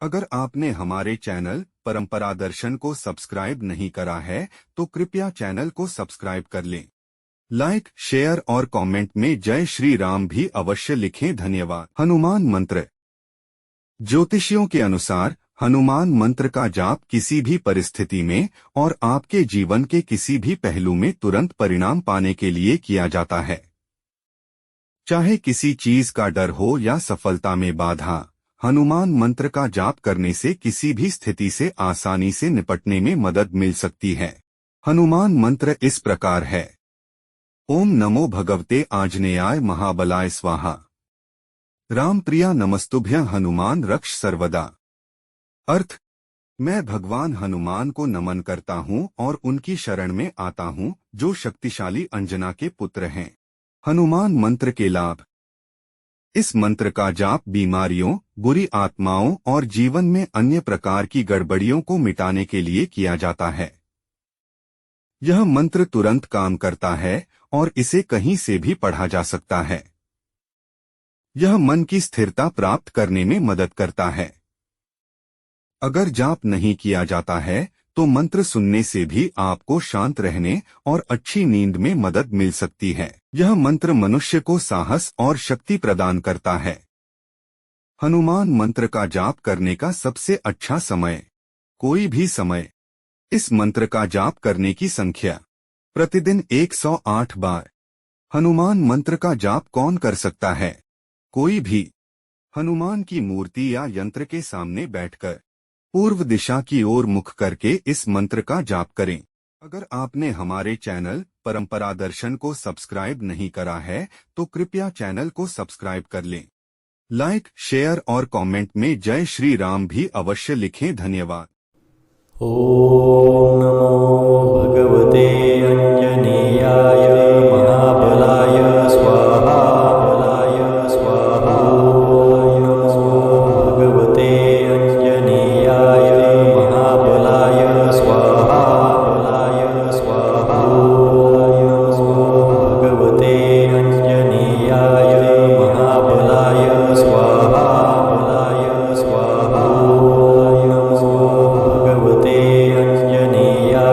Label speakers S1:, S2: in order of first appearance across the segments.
S1: अगर आपने हमारे चैनल परंपरा दर्शन को सब्सक्राइब नहीं करा है तो कृपया चैनल को सब्सक्राइब कर लें। लाइक, शेयर और कमेंट में जय श्री राम भी अवश्य लिखें। धन्यवाद। हनुमान मंत्र। ज्योतिषियों के अनुसार हनुमान मंत्र का जाप किसी भी परिस्थिति में और आपके जीवन के किसी भी पहलू में तुरंत परिणाम पाने के लिए किया जाता है। चाहे किसी चीज का डर हो या सफलता में बाधा, हनुमान मंत्र का जाप करने से किसी भी स्थिति से आसानी से निपटने में मदद मिल सकती है। हनुमान मंत्र इस प्रकार है। ओम नमो भगवते आंजनेयाय महाबलाय स्वाहा। राम प्रिया नमस्तुभ्यं हनुमान रक्ष सर्वदा। अर्थ: मैं भगवान हनुमान को नमन करता हूँ और उनकी शरण में आता हूँ, जो शक्तिशाली अंजना के पुत्र हैं। हनुमान मंत्र के लाभ। इस मंत्र का जाप बीमारियों, बुरी आत्माओं और जीवन में अन्य प्रकार की गड़बड़ियों को मिटाने के लिए किया जाता है। यह मंत्र तुरंत काम करता है और इसे कहीं से भी पढ़ा जा सकता है। यह मन की स्थिरता प्राप्त करने में मदद करता है। अगर जाप नहीं किया जाता है तो मंत्र सुनने से भी आपको शांत रहने और अच्छी नींद में मदद मिल सकती है। यह मंत्र मनुष्य को साहस और शक्ति प्रदान करता है। हनुमान मंत्र का जाप करने का सबसे अच्छा समय। कोई भी समय। इस मंत्र का जाप करने की संख्या: प्रतिदिन 108 बार। हनुमान मंत्र का जाप कौन कर सकता है? कोई भी। हनुमान की मूर्ति या यंत्र के सामने बैठकर पूर्व दिशा की ओर मुख करके इस मंत्र का जाप करें। अगर आपने हमारे चैनल परंपरा दर्शन को सब्सक्राइब नहीं करा है तो कृपया चैनल को सब्सक्राइब कर लें। लाइक, शेयर और कमेंट में जय श्री राम भी अवश्य लिखें। धन्यवाद।
S2: ओम नमो भगवते अंजनेयाय महाबलाय स्वाहा। ओम नमो भगवते अंजनेयाय महाबलाय स्वाहा। ओम नमो भगवते अंजनेयाय महाबलाय स्वाहा। ओम नमो भगवते अंजनेयाय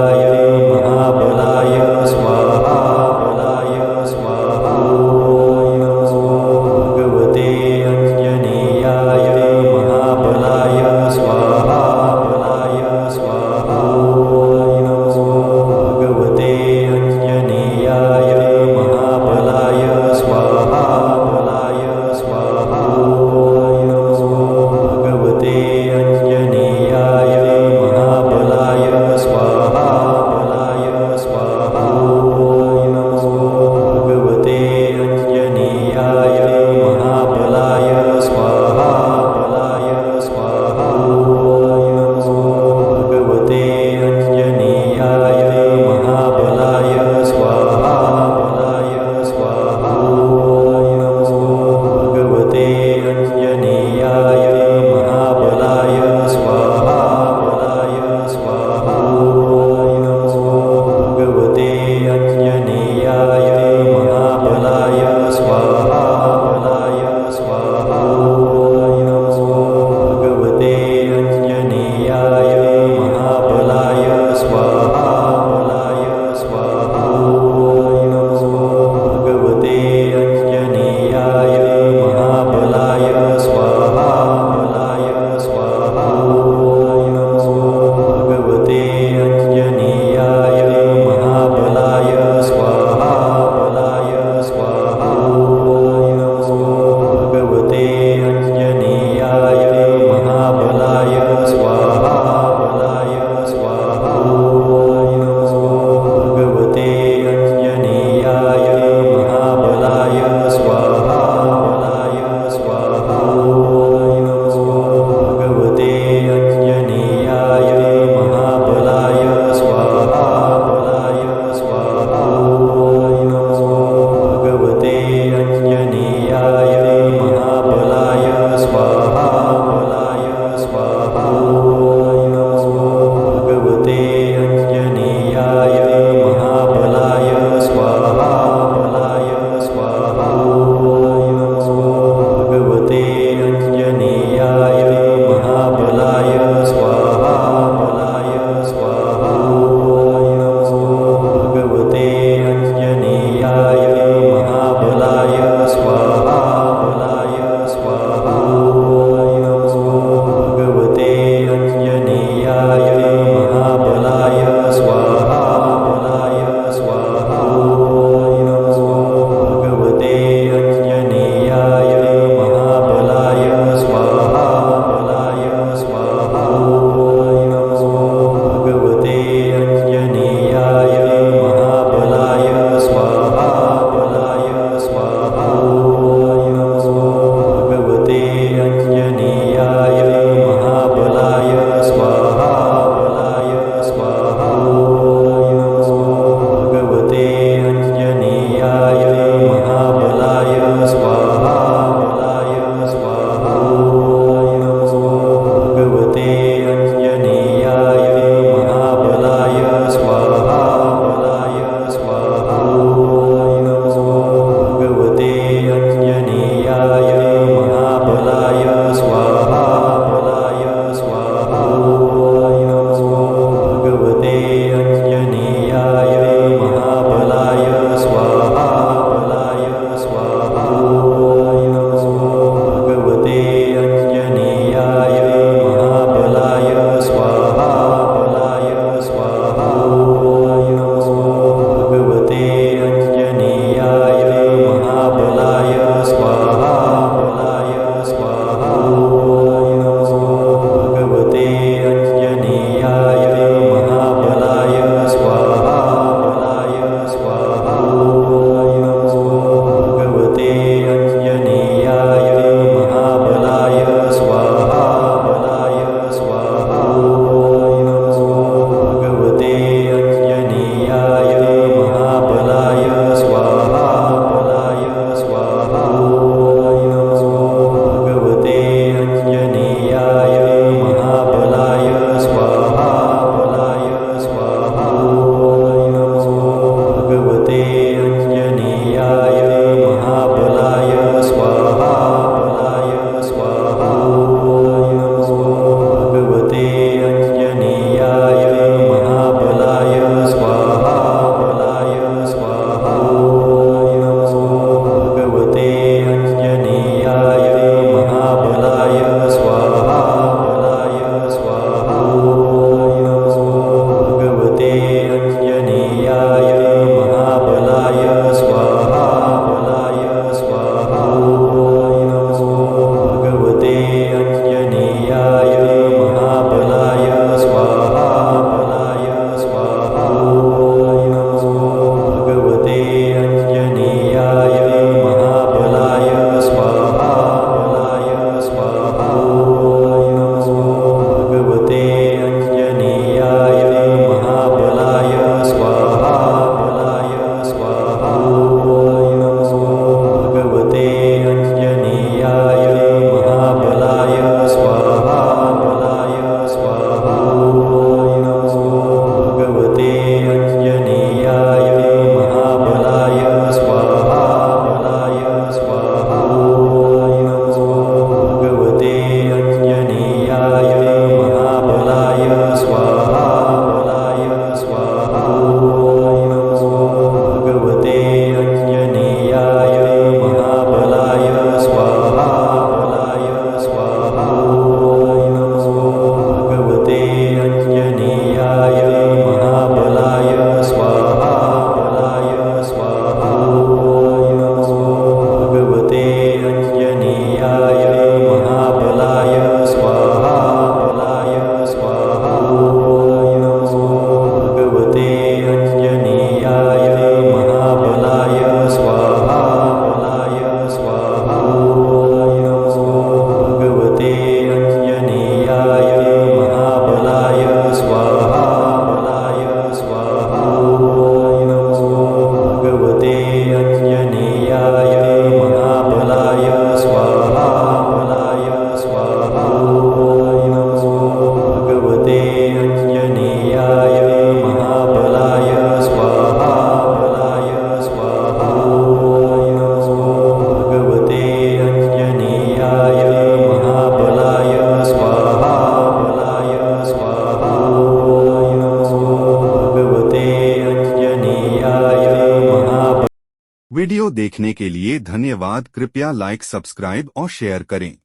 S1: वीडियो देखने के लिए धन्यवाद। कृपया लाइक, सब्सक्राइब और शेयर करें।